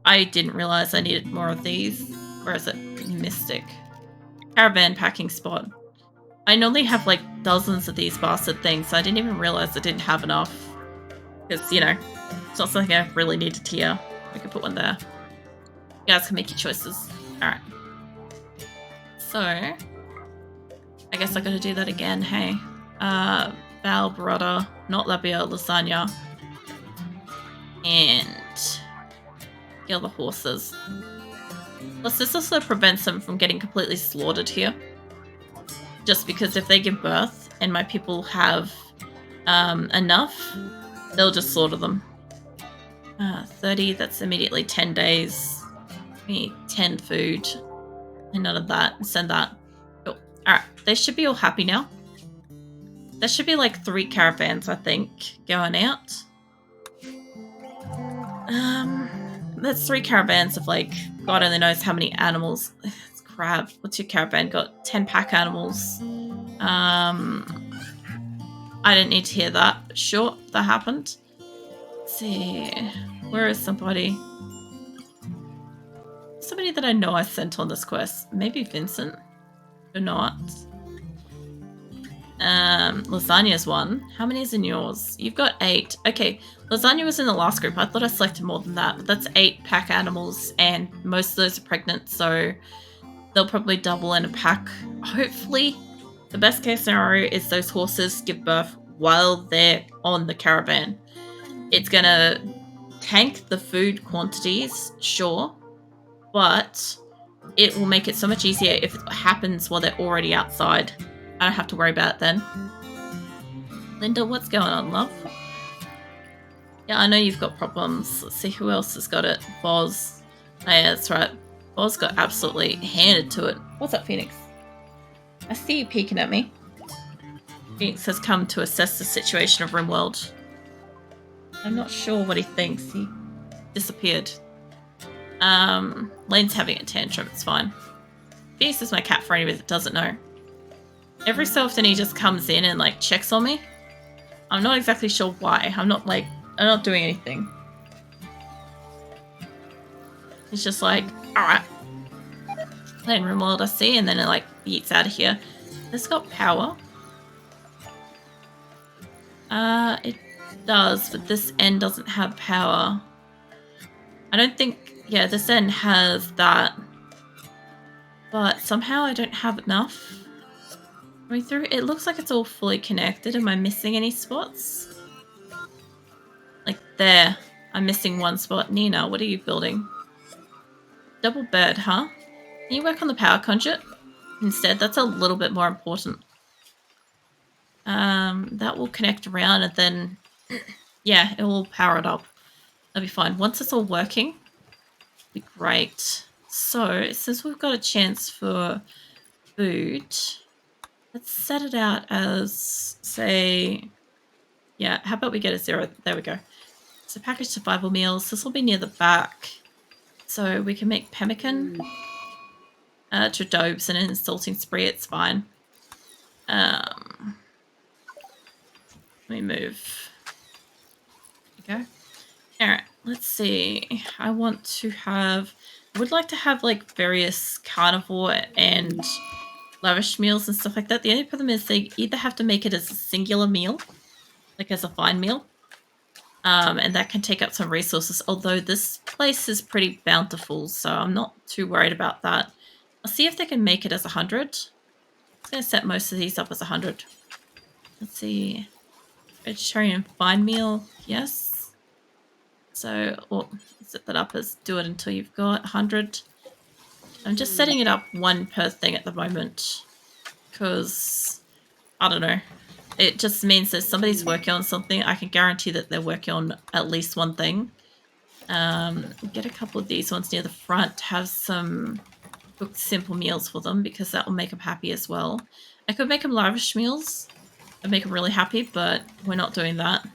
I didn't realize I needed more of these. Where is it? Mystic. Caravan packing spot. I normally have like dozens of these bastard things, so I didn't even realize I didn't have enough. Because, you know, it's not something I really needed here. We can put one there. You guys can make your choices. Alright. So, I guess I gotta do that again, hey. Val, burrata, not labia, lasagna. And kill the horses. Plus, this also prevents them from getting completely slaughtered here. Just because if they give birth and my people have enough, they'll just slaughter them. 30, that's immediately 10 days. We need 10 food. And none of that. Send that. Cool. Alright, they should be all happy now. There should be like 3 caravans, I think, going out. That's 3 caravans of like, God only knows how many animals. It's crap. What's your caravan got? 10 pack animals. I didn't need to hear that, but sure, that happened. Let's see. Where is somebody? Somebody that I know I sent on this quest. Maybe Vincent? Or not. Lasagna's one. How many is in yours? You've got 8. Okay, lasagna was in the last group. I thought I selected more than that, but that's 8 pack animals, and most of those are pregnant, so they'll probably double in a pack. Hopefully, the best case scenario is those horses give birth while they're on the caravan. It's gonna tank the food quantities, sure, but it will make it so much easier if it happens while they're already outside. I don't have to worry about it then. Linda, what's going on, love? Yeah, I know you've got problems. Let's see who else has got it. Boz. Oh yeah, that's right. Boz got absolutely handed to it. What's up, Phoenix? I see you peeking at me. Phoenix has come to assess the situation of RimWorld. I'm not sure what he thinks. He disappeared. Lane's having a tantrum. It's fine. Phoenix is my cat for anybody that doesn't know. Every so often he just comes in and like checks on me. I'm not exactly sure why. I'm not doing anything. He's just like, alright. Playing RimWorld, I see, and then it like yeets out of here. This got power. It does, but this end doesn't have power. I don't think, yeah, this end has that. But somehow I don't have enough. Going through, it looks like it's all fully connected. Am I missing any spots? Like there. I'm missing one spot. Nina, what are you building? Double bed, huh? Can you work on the power conduit? Instead, that's a little bit more important. That will connect around and then, yeah, it will power it up. That'll be fine. Once it's all working, it'll be great. So, since we've got a chance for food, let's set it out as, say, yeah, how about we get a 0? There we go. So packaged survival meals. This will be near the back. So we can make pemmican, tradobes, and an insulting spree. It's fine. Let me move. There we go. Alright, let's see. I would like to have like various carnivore and lavish meals and stuff like that. The only problem is they either have to make it as a singular meal, like as a fine meal, and that can take up some resources, although this place is pretty bountiful, so I'm not too worried about that. I'll see if they can make it as 100. I'm going to set most of these up as 100. Let's see. Vegetarian fine meal, yes. So, or set that up as do it until you've got 100. I'm just setting it up 1 per thing at the moment because, I don't know, it just means that somebody's working on something. I can guarantee that they're working on at least one thing. Get a couple of these ones near the front, have some cooked simple meals for them because that will make them happy as well. I could make them lavish meals and make them really happy, but we're not doing that.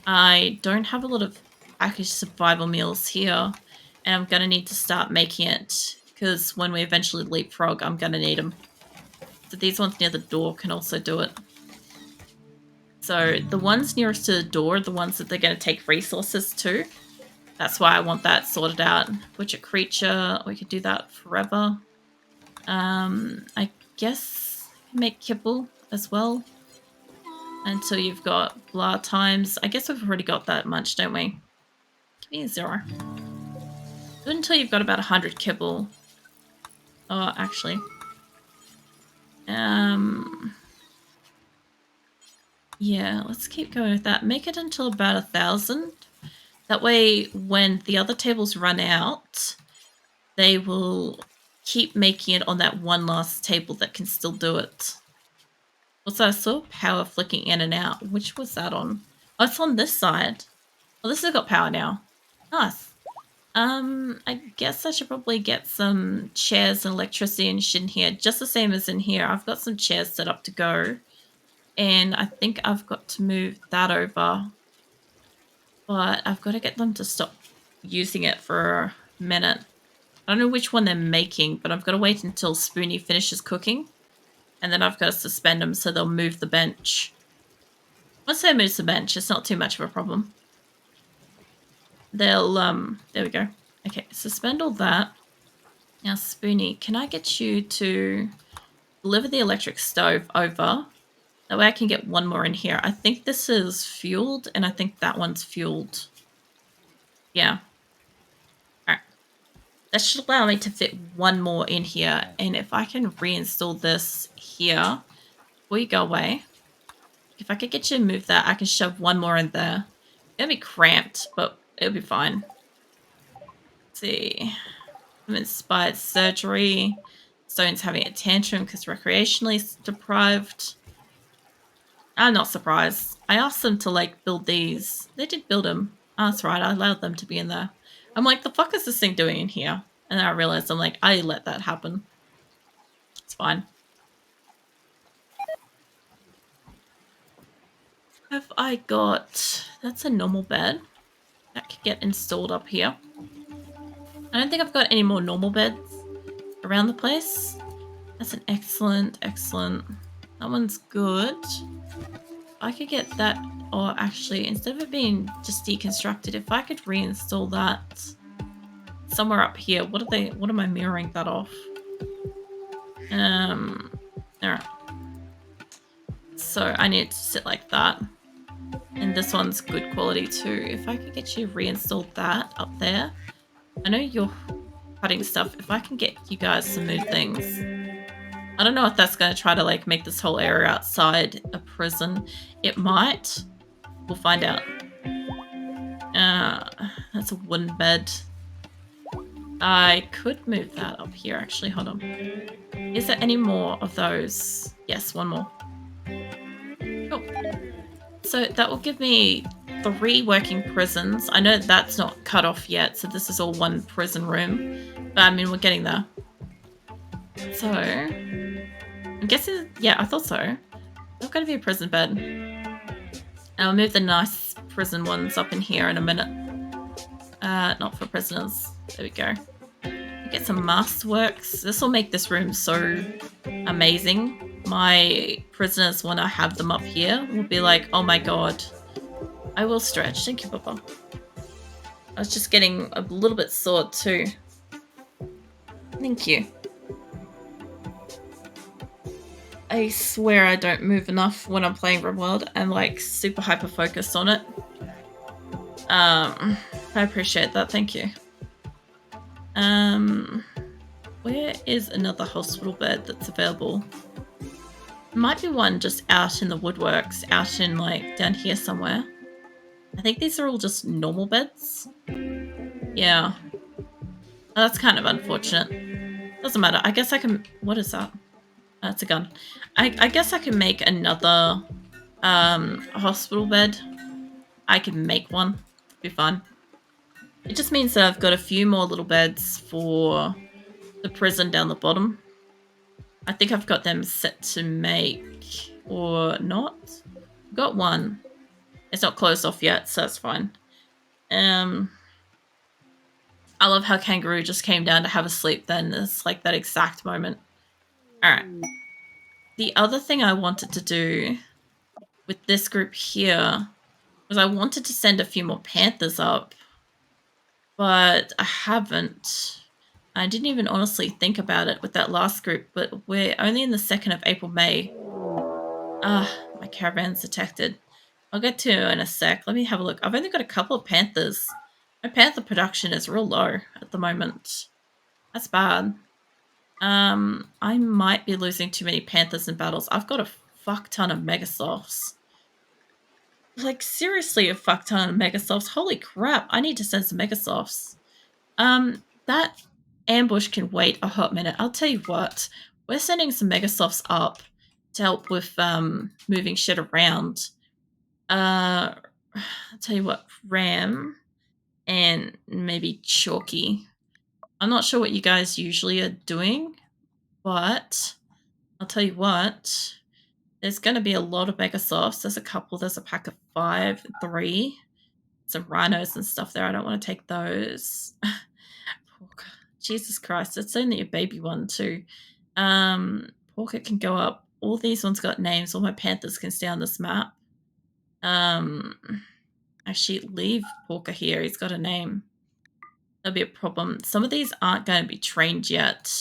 I don't have a lot of packaged survival meals here, and I'm going to need to start making it because when we eventually leapfrog, I'm going to need them. So these ones near the door can also do it. So the ones nearest to the door are the ones that they're going to take resources to. That's why I want that sorted out. Which a creature, we could do that forever. I guess I can make kibble as well. Until you've got blah times. I guess we've already got that much, don't we? Give me a 0. Do it until you've got about 100 kibble. Oh, actually. Yeah, let's keep going with that. Make it until about 1,000. That way, when the other tables run out, they will keep making it on that one last table that can still do it. Also, I saw power flicking in and out. Which was that on? Oh, it's on this side. Oh, this has got power now. Nice. I guess I should probably get some chairs and electricity and shit in here, just the same as in here. I've got some chairs set up to go, and I think I've got to move that over, but I've got to get them to stop using it for a minute. I don't know which one they're making, but I've got to wait until Spoonie finishes cooking, and then I've got to suspend them so they'll move the bench. Once they move the bench, it's not too much of a problem. They'll, there we go. Okay, suspend all that. Now, Spoonie, can I get you to deliver the electric stove over? That way I can get one more in here. I think this is fueled, and I think that one's fueled. Yeah. Alright. That should allow me to fit one more in here. And if I can reinstall this here, before you go away, if I could get you to move that, I can shove one more in there. It'll be cramped, but it'll be fine. Let's see. I'm inspired surgery. Stone's having a tantrum because recreationally deprived. I'm not surprised. I asked them to like build these. They did build them. Oh, that's right. I allowed them to be in there. I'm like, the fuck is this thing doing in here? And then I realized I'm like, I let that happen. It's fine. Have I got... That's a normal bed. That could get installed up here. I don't think I've got any more normal beds around the place. That's an excellent. That one's good. I could get that, or actually, instead of it being just deconstructed, if I could reinstall that somewhere up here. What am I mirroring that off? Alright. So I need it to sit like that. And this one's good quality too. If I could get you reinstalled that up there. I know you're cutting stuff. If I can get you guys to move things. I don't know if that's going to try to like make this whole area outside a prison. It might. We'll find out. That's a wooden bed. I could move that up here actually. Hold on. Is there any more of those? Yes, one more. Cool. So that will give me 3 working prisons. I know that's not cut off yet, so this is all one prison room. But I mean, we're getting there. So, I'm guessing, yeah, I thought so. There's got to be a prison bed. And I'll move the nice prison ones up in here in a minute. Not for prisoners. There we go. Get some masterworks. This will make this room so amazing. My prisoners, when I have them up here, will be like, oh my god. I will stretch. Thank you, Papa. I was just getting a little bit sore too. Thank you. I swear I don't move enough when I'm playing RimWorld. I'm like super hyper focused on it. I appreciate that. Thank you. Where is another hospital bed that's available? Might be one just out in the woodworks, out in like down here somewhere. I think these are all just normal beds. Yeah. Oh, that's kind of unfortunate. Doesn't matter. I guess I can... What is that? That's a gun. I guess I can make another hospital bed. I can make one. Be fun. It just means that I've got a few more little beds for the prison down the bottom. I think I've got them set to make, or not. Got one. It's not closed off yet, so that's fine. I love how Kangaroo just came down to have a sleep then. It's like that exact moment. Alright. The other thing I wanted to do with this group here was I wanted to send a few more panthers up. but I haven't. I didn't even honestly think about it with that last group, but we're only in the 2nd of April, May. My caravan's detected. I'll get to it in a sec. Let me have a look. I've only got a couple of panthers. My panther production is real low at the moment. That's bad. I might be losing too many panthers in battles. I've got a fuck ton of megasloths. Like, seriously, a fuck ton of megasloths. Holy crap, I need to send some megasloths. That ambush can wait a hot minute. I'll tell you what, we're sending some megasloths up to help with moving shit around. I'll tell you what, Ram and maybe Chalky. I'm not sure what you guys usually are doing, but I'll tell you what, there's going to be a lot of megasloths. There's a couple. There's a pack of 5, 3. Some rhinos and stuff there. I don't want to take those. Jesus Christ, it's only a baby one too. Porker can go up. All these ones got names. All my panthers can stay on this map. Actually, leave Porker here. He's got a name. That'll be a problem. Some of these aren't going to be trained yet.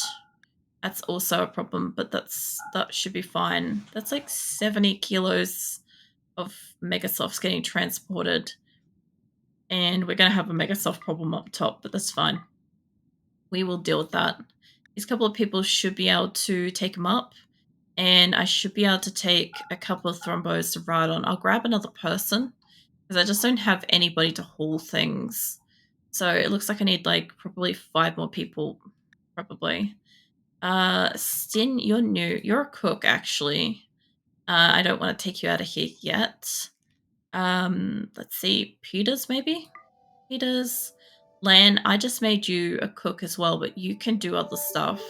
That's also a problem, but that should be fine. That's like 70 kilos of megasloths getting transported. And we're going to have a megasloth problem up top, but that's fine. We will deal with that. These couple of people should be able to take them up, and I should be able to take a couple of thrumbos to ride on. I'll grab another person, because I just don't have anybody to haul things. So it looks like I need like probably 5 more people, probably. Stin, you're new. You're a cook, actually. I don't want to take you out of here yet. Let's see. Peters, maybe? Peters. Lan, I just made you a cook as well, but you can do other stuff.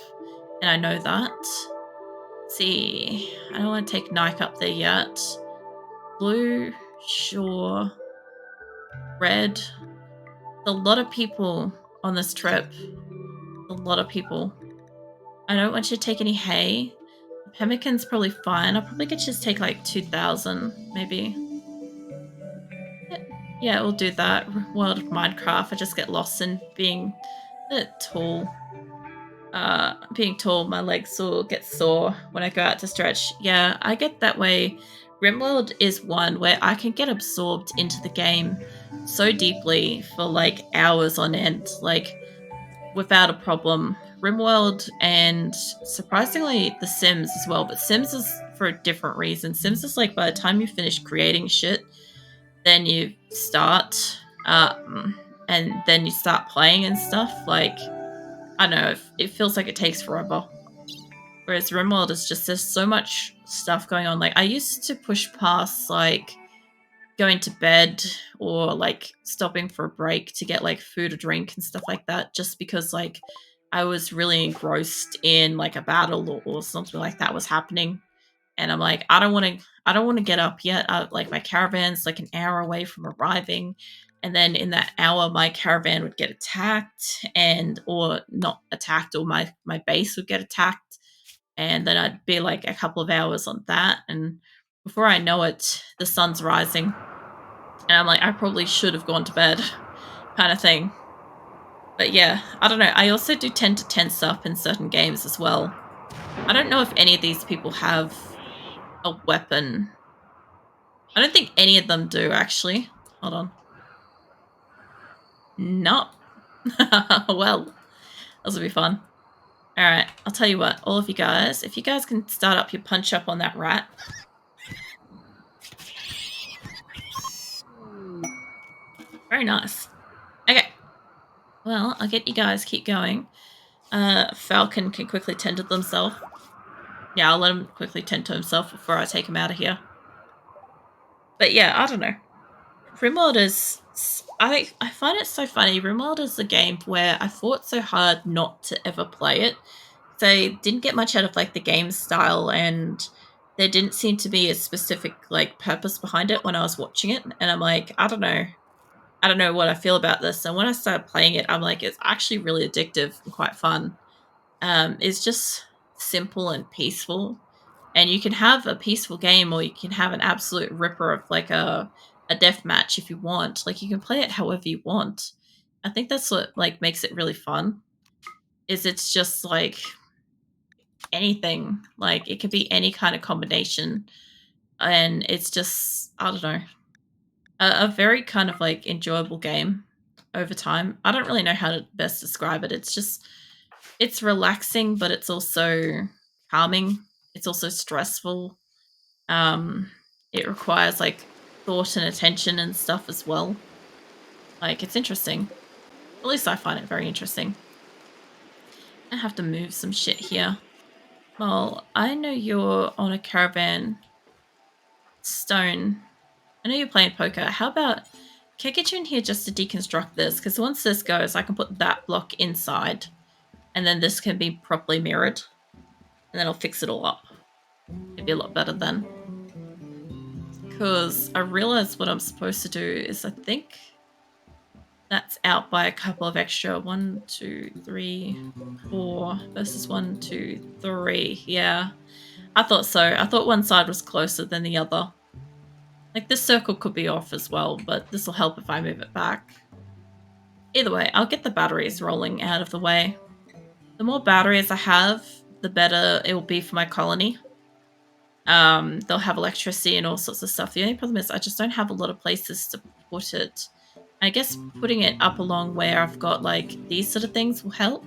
And I know that. Let's see. I don't want to take Nike up there yet. Blue, sure. Red. A lot of people on this trip. A lot of people. I don't want you to take any hay. Pemmican's probably fine. I'll probably get you to take like 2,000, maybe. Yeah, we'll do that. World of Minecraft. I just get lost in being tall. Being tall, my legs will get sore when I go out to stretch. Yeah, I get that way. RimWorld is one where I can get absorbed into the game so deeply for like hours on end, like without a problem. RimWorld and surprisingly The Sims as well, but Sims is for a different reason. Sims is like by the time you finish creating shit, then you start, and then you start playing and stuff. Like, I don't know, it feels like it takes forever. Whereas RimWorld is just, there's so much stuff going on. Like, I used to push past, like, going to bed or, like, stopping for a break to get, like, food or drink and stuff like that, just because, like, I was really engrossed in, like, a battle or something like that was happening. And I'm like, I don't want to get up yet. Like, my caravan's, like, an hour away from arriving. And then in that hour, my caravan would get attacked or not attacked, or my base would get attacked. And then I'd be like a couple of hours on that. And before I know it, the sun's rising. And I'm like, I probably should have gone to bed kind of thing. But yeah, I don't know. I also do tend to tense up in certain games as well. I don't know if any of these people have a weapon. I don't think any of them do, actually. Hold on. Nope. Well, this will be fun. Alright, I'll tell you what. All of you guys, if you guys can start up your punch up on that rat. Very nice. Okay. Well, I'll get you guys keep going. Falcon can quickly tend to himself. Yeah, I'll let him quickly tend to himself before I take him out of here. But yeah, I don't know. RimWorld is... I find it so funny. RimWorld is a game where I fought so hard not to ever play it. So I didn't get much out of like the game style, and there didn't seem to be a specific like purpose behind it when I was watching it. And I'm like, I don't know what I feel about this. And when I started playing it, I'm like, it's actually really addictive and quite fun. It's just simple and peaceful. And you can have a peaceful game, or you can have an absolute ripper of like a death match if you want. Like, you can play it however you want. I think that's what like makes it really fun. Is it's just like anything. Like it could be any kind of combination, and it's just I don't know a very kind of like enjoyable game over time. I don't really know how to best describe it. It's just it's relaxing, but it's also calming. It's also stressful. Um, it requires like thought and attention and stuff as well. Like it's interesting. At least I find it very interesting. I have to move some shit here. Well, I know you're on a caravan stone. I know you're playing poker. How about can I get you in here just to deconstruct this? Because once this goes, I can put that block inside, and then this can be properly mirrored, and then I'll fix it all up. It'd be a lot better then. Because I realized what I'm supposed to do is I think that's out by a couple of extra 1, 2, 3, 4 versus 1, 2, 3. Yeah, I thought so. I thought one side was closer than the other. Like this circle could be off as well, but this will help if I move it back. Either way, I'll get the batteries rolling out of the way. The more batteries I have, the better it will be for my colony. They'll have electricity and all sorts of stuff. The only problem is I just don't have a lot of places to put it. I guess putting it up along where I've got like these sort of things will help.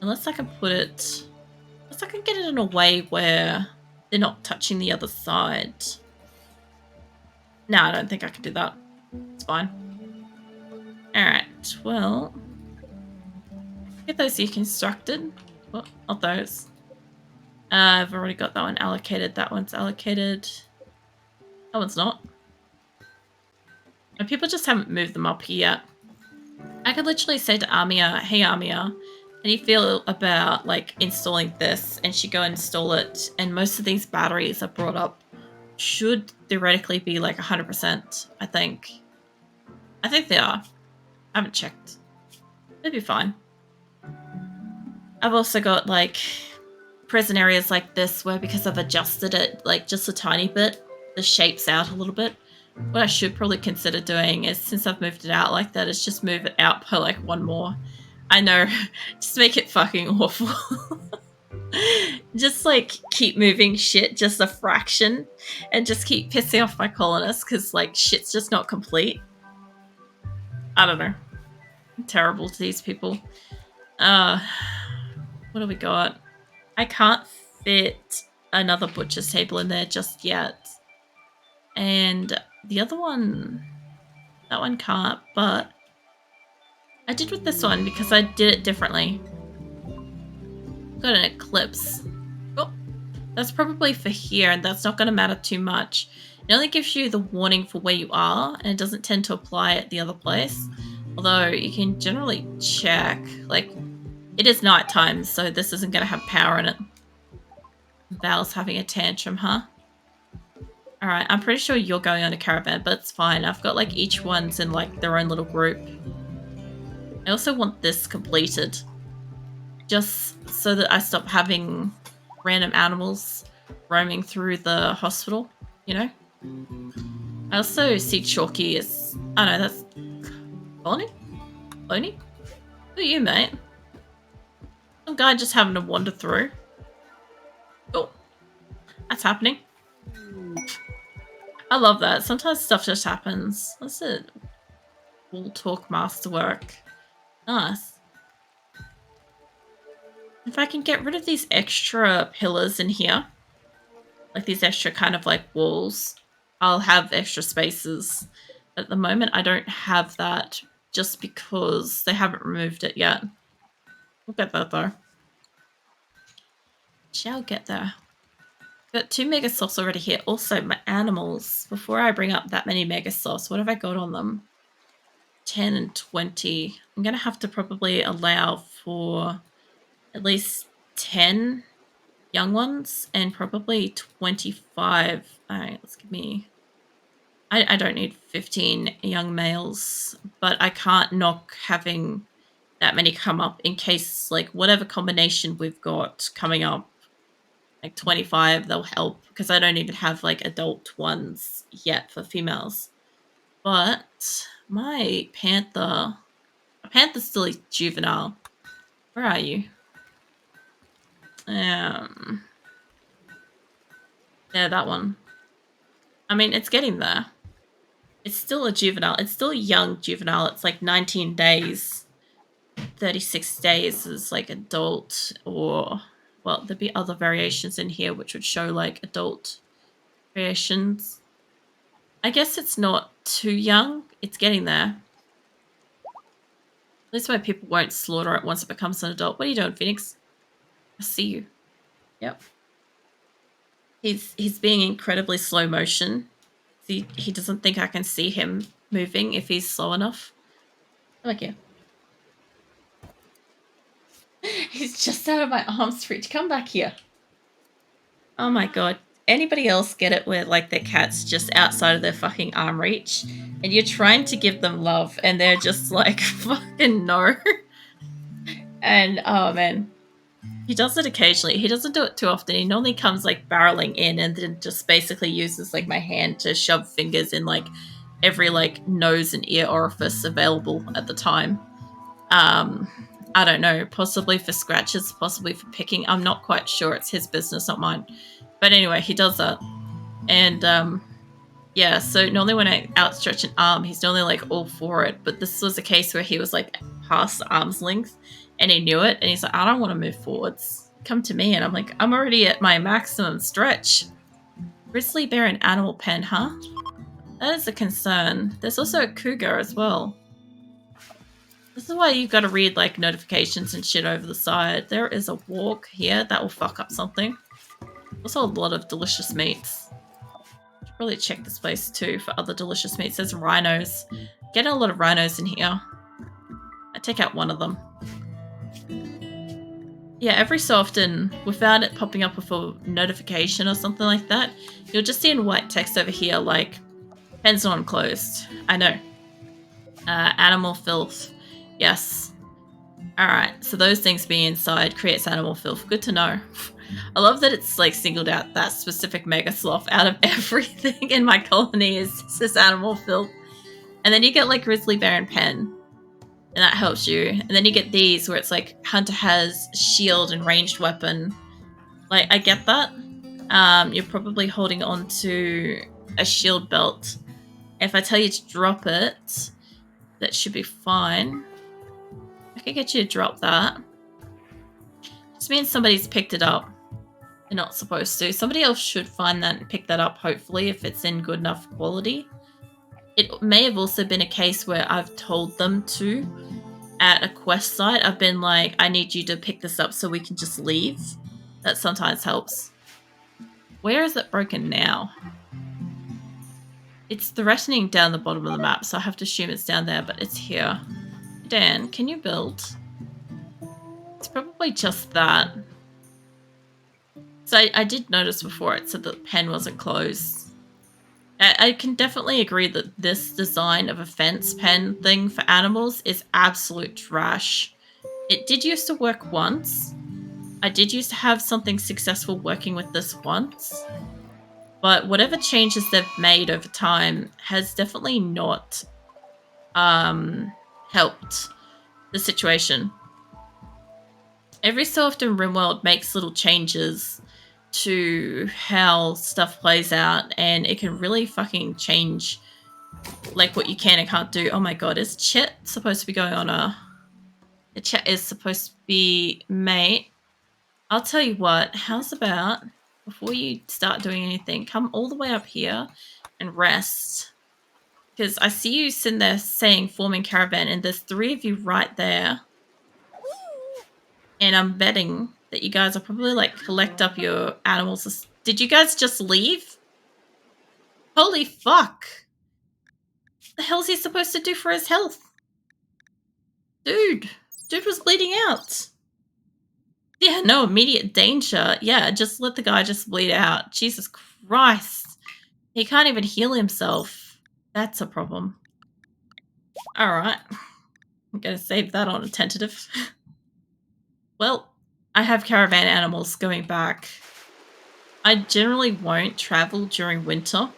Unless I can put it... Unless I can get it in a way where they're not touching the other side. No, I don't think I can do that. It's fine. Alright, well... Get those deconstructed. Well, not those. I've already got that one allocated. That one's allocated. That one's not. And people just haven't moved them up here yet. I could literally say to Amia, hey Amia, how do you feel about like installing this? And she go install it. And most of these batteries are brought up should theoretically be like 100%, I think. I think they are. I haven't checked. They'd be fine. I've also got like prison areas like this where because I've adjusted it like just a tiny bit, the shape's out a little bit. What I should probably consider doing is, since I've moved it out like that, is just move it out by like one more. I know, just make it fucking awful. Just like keep moving shit just a fraction and just keep pissing off my colonists because like shit's just not complete. I don't know. I'm terrible to these people. What do we got? I can't fit another butcher's table in there just yet. And the other one, that one can't, but I did with this one because I did it differently. Got an eclipse. Oh, that's probably for here, and that's not going to matter too much. It only gives you the warning for where you are, and it doesn't tend to apply at the other place. Although you can generally check, like, it is nighttime, so this isn't going to have power in it. Val's having a tantrum, huh? Alright, I'm pretty sure you're going on a caravan, but it's fine. I've got, like, each one's in, like, their own little group. I also want this completed. Just so that I stop having random animals roaming through the hospital, you know? I also see Chalky as... Oh no, that's... Bonnie? Bonnie? Who are you, mate? Some guy just having to wander through. Oh, that's happening. I love that. Sometimes stuff just happens. That's it. Wall talk masterwork. Nice. If I can get rid of these extra pillars in here, like these extra kind of like walls, I'll have extra spaces. At the moment, I don't have that just because they haven't removed it yet. We'll get that though. Shall get there. Got 2 megasloths already here. Also, my animals. Before I bring up that many megasloths, what have I got on them? 10 and 20. I'm going to have to probably allow for at least 10 young ones and probably 25. All right, let's give me... I don't need 15 young males, but I can't knock having that many come up in case, like, whatever combination we've got coming up, like 25, they'll help because I don't even have, like, adult ones yet for females. But my panther panther's still a juvenile. Where are you? Yeah, that one. I mean, it's getting there. It's still a juvenile. It's still a young juvenile. It's like 19 days. 36 days is like adult, or, well, there'd be other variations in here which would show like adult variations. I guess it's not too young. It's getting there. That's why people won't slaughter it once it becomes an adult. What are you doing, Phoenix? I see you. Yep. He's being incredibly slow motion. He doesn't think I can see him moving if he's slow enough. Come back here. He's just out of my arm's reach. Come back here. Oh my god. Anybody else get it where like their cat's just outside of their fucking arm reach and you're trying to give them love and they're just like, fucking no. And oh man. He does it occasionally. He doesn't do it too often. He normally comes like barreling in and then just basically uses like my hand to shove fingers in like every like nose and ear orifice available at the time. I don't know, possibly for scratches, possibly for picking. I'm not quite sure. It's his business, not mine. But anyway, he does that. And yeah, so normally when I outstretch an arm, he's normally like all for it. But this was a case where he was like past arm's length and he knew it. And he's like, I don't want to move forwards. Come to me. And I'm like, I'm already at my maximum stretch. Grizzly bear and animal pen, huh? That is a concern. There's also a cougar as well. This is why you've got to read like notifications and shit over the side. There is a walk here that will fuck up something. Also a lot of delicious meats. Should probably check this place too for other delicious meats. There's rhinos. Getting a lot of rhinos in here. I take out one of them. Yeah, every so often, without it popping up with a notification or something like that, you'll just see in white text over here like, pen's not enclosed. I know. Animal filth. Yes. Alright, so those things being inside creates animal filth. Good to know. I love that it's like singled out that specific megasloth out of everything in my colony is this animal filth. And then you get like grizzly bear and pen. And that helps you. And then you get these where it's like hunter has shield and ranged weapon. Like, I get that. You're probably holding on to a shield belt. If I tell you to drop it, that should be fine. I can get you to drop that. Just means somebody's picked it up. They're not supposed to. Somebody else should find that and pick that up, hopefully, if it's in good enough quality. It may have also been a case where I've told them to at a quest site. I've been like, I need you to pick this up so we can just leave. That sometimes helps. Where is it broken now? It's threatening down the bottom of the map, so I have to assume it's down there, but it's here. Dan, can you build? It's probably just that. So I did notice before it said that the pen wasn't closed. I can definitely agree that this design of a fence pen thing for animals is absolute trash. It did used to work once. I did used to have something successful working with this once. But whatever changes they've made over time has definitely not helped the situation. Every so often RimWorld makes little changes to how stuff plays out and it can really fucking change like what you can and can't do. Oh my god, is Chet supposed to be going on a... The Chet is supposed to be mate. I'll tell you what, how's about before you start doing anything, come all the way up here and rest. Because I see you sitting there saying forming caravan and there's 3 of you right there. And I'm betting that you guys are probably like collect up your animals. Did you guys just leave? Holy fuck. What the hell's he supposed to do for his health? Dude was bleeding out. Yeah, no immediate danger. Yeah, just let the guy just bleed out. Jesus Christ. He can't even heal himself. That's a problem. Alright. I'm gonna save that on a tentative. Well, I have caravan animals going back. I generally won't travel during winter.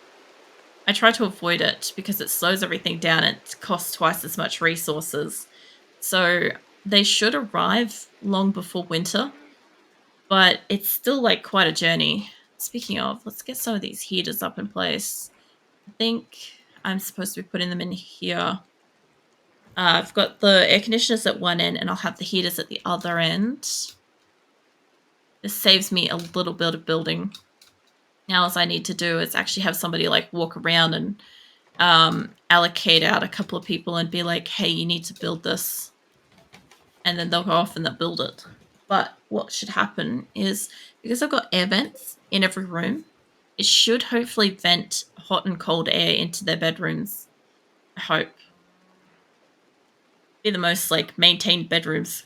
I try to avoid it because it slows everything down and it costs twice as much resources. So they should arrive long before winter, but it's still like quite a journey. Speaking of, let's get some of these heaters up in place. I think I'm supposed to be putting them in here. I've got the air conditioners at one end and I'll have the heaters at the other end. This saves me a little bit of building. Now all I need to do is actually have somebody like walk around and allocate out a couple of people and be like, hey, you need to build this. And then they'll go off and they'll build it. But what should happen is, because I've got air vents in every room, it should hopefully vent hot and cold air into their bedrooms. I hope. Be the most like maintained bedrooms.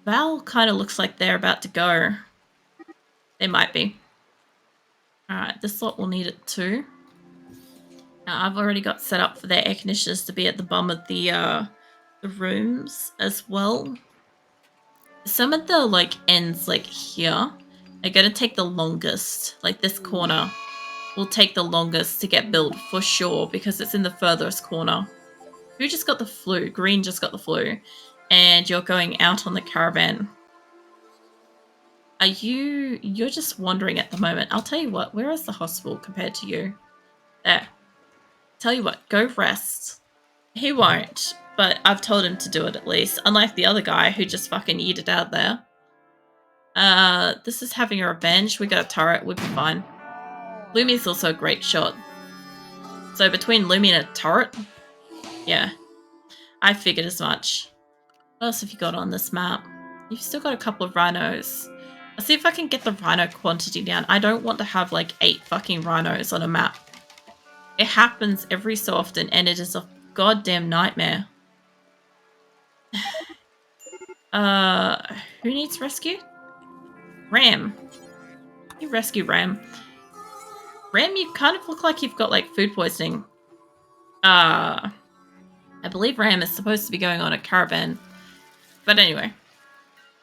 Val kind of looks like they're about to go. They might be. Alright, this lot will need it too. Now I've already got set up for their air conditioners to be at the bottom of the rooms as well. Some of the like ends like here are gonna take the longest. Like this corner will take the longest to get built for sure because it's in the furthest corner. Who just got the flu? Green just got the flu. And you're going out on the caravan. Are you're just wandering at the moment. I'll tell you what, where is the hospital compared to you? There. Tell you what, go rest. He won't, but I've told him to do it at least. Unlike the other guy who just fucking yeeted out there. This is having a revenge. We got a turret, we'll be fine. Lumi's also a great shot. So between Lumi and a turret, yeah. I figured as much. What else have you got on this map? You've still got a couple of rhinos. I'll see if I can get the rhino quantity down. I don't want to have like 8 fucking rhinos on a map. It happens every so often and it is a goddamn nightmare. Who needs rescue? Ram. You rescue Ram. Ram, you kind of look like you've got like food poisoning. I believe Ram is supposed to be going on a caravan. But anyway.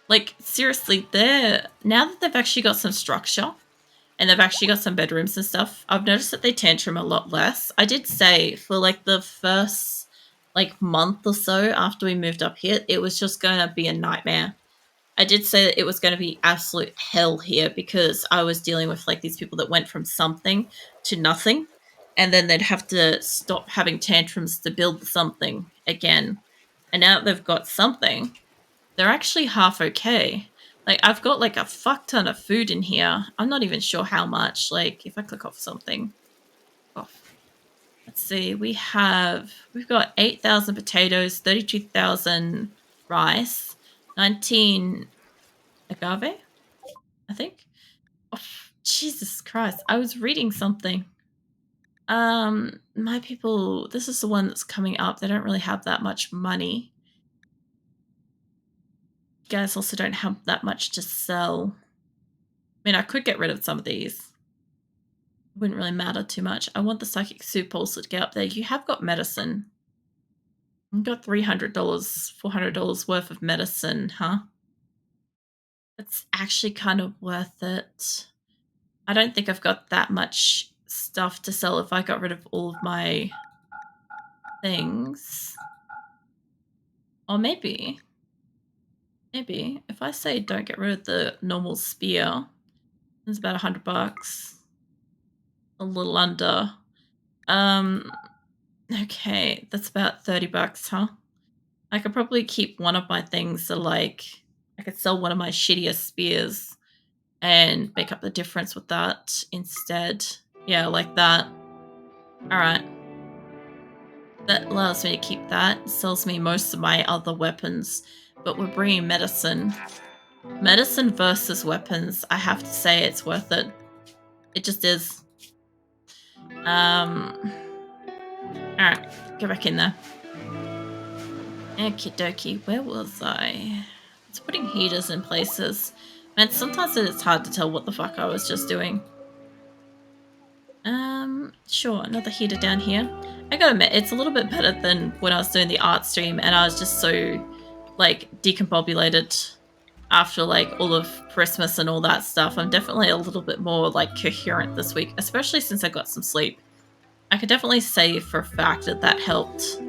Like, seriously, now that they've actually got some structure and they've actually got some bedrooms and stuff, I've noticed that they tantrum a lot less. I did say for like the first like month or so after we moved up here, it was just going to be a nightmare. I did say that it was going to be absolute hell here because I was dealing with like these people that went from something to nothing and then they'd have to stop having tantrums to build something again. And now that they've got something, they're actually half okay. Like, I've got, like, a fuck ton of food in here. I'm not even sure how much. Like, if I click off something. Off. Let's see. We've got 8,000 potatoes, 32,000 rice, 19 agave, I think. Oh, Jesus Christ. I was reading something. My people, this is the one that's coming up. They don't really have that much money. You guys also don't have that much to sell. I mean, I could get rid of some of these. It wouldn't really matter too much. I want the psychic soup also to get up there. You have got medicine. You've got $300, $400 worth of medicine, huh? It's actually kind of worth it. I don't think I've got that much stuff to sell if I got rid of all of my things. Or maybe if I say don't get rid of the normal spear, it's about $100. A little under. Okay, that's about $30, huh? I could probably keep one of my things to like, I could sell one of my shittiest spears and make up the difference with that instead. Yeah, like that. Alright. That allows me to keep that. It sells me most of my other weapons. But we're bringing medicine. Medicine versus weapons. I have to say it's worth it. It just is. Alright, go back in there. Okie dokie, where was I? It's putting heaters in places. Man, sometimes it's hard to tell what the fuck I was just doing. Sure, another heater down here. I gotta admit, it's a little bit better than when I was doing the art stream and I was just so, like, decombobulated after, like, all of Christmas and all that stuff. I'm definitely a little bit more, like, coherent this week, especially since I got some sleep. I could definitely say for a fact that that helped.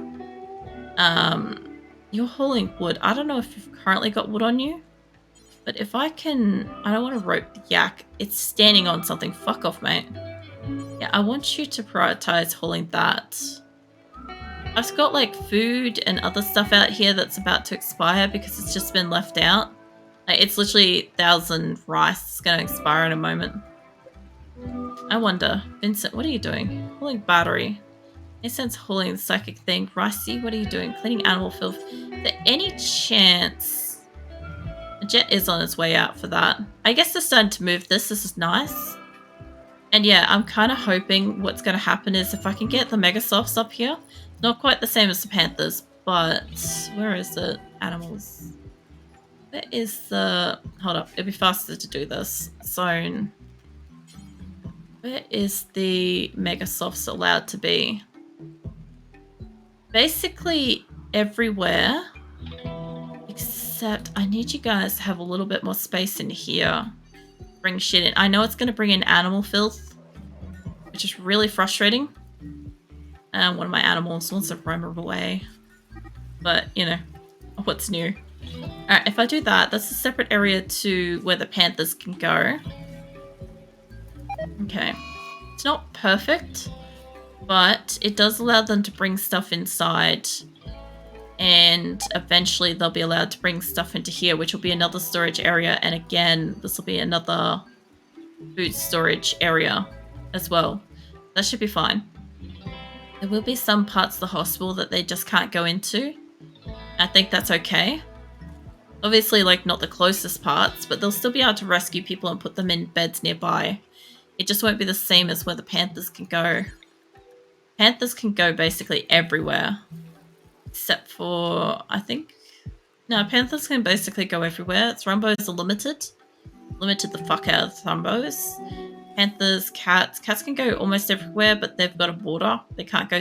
You're hauling wood. I don't know if you've currently got wood on you, but if I can... I don't want to rope the yak. It's standing on something. Fuck off, mate. Yeah, I want you to prioritize hauling that. I've got like food and other stuff out here that's about to expire because it's just been left out. Like, it's literally 1,000 rice. It's going to expire in a moment. I wonder, Vincent, what are you doing? Hauling battery. No sense hauling the psychic thing. Ricey, what are you doing? Cleaning animal filth. Is there any chance... The jet is on its way out for that. I guess they're starting to move this. This is nice. And yeah, I'm kind of hoping what's going to happen is if I can get the megasloths up here. Not quite the same as the panthers, but... Where is the animals? Where is the... Hold up, it'd be faster to do this. Zone. Where is the megasloths allowed to be? Basically everywhere, except I need you guys to have a little bit more space in here. Bring shit in. I know it's going to bring in animal filth, which is really frustrating. One of my animals wants to roam away. But, you know, what's new? Alright, if I do that, that's a separate area to where the panthers can go. Okay. It's not perfect, but it does allow them to bring stuff inside. And eventually they'll be allowed to bring stuff into here, which will be another storage area. And again, this will be another food storage area as well. That should be fine. There will be some parts of the hospital that they just can't go into. I think that's okay. Obviously, like, not the closest parts, but they'll still be able to rescue people and put them in beds nearby. It just won't be the same as where the panthers can go. Panthers can go basically everywhere. Except for, I think... No, panthers can basically go everywhere. Thrumbos are limited. Limited the fuck out of thrumbos. Panthers, cats. Cats can go almost everywhere, but they've got a border. They can't go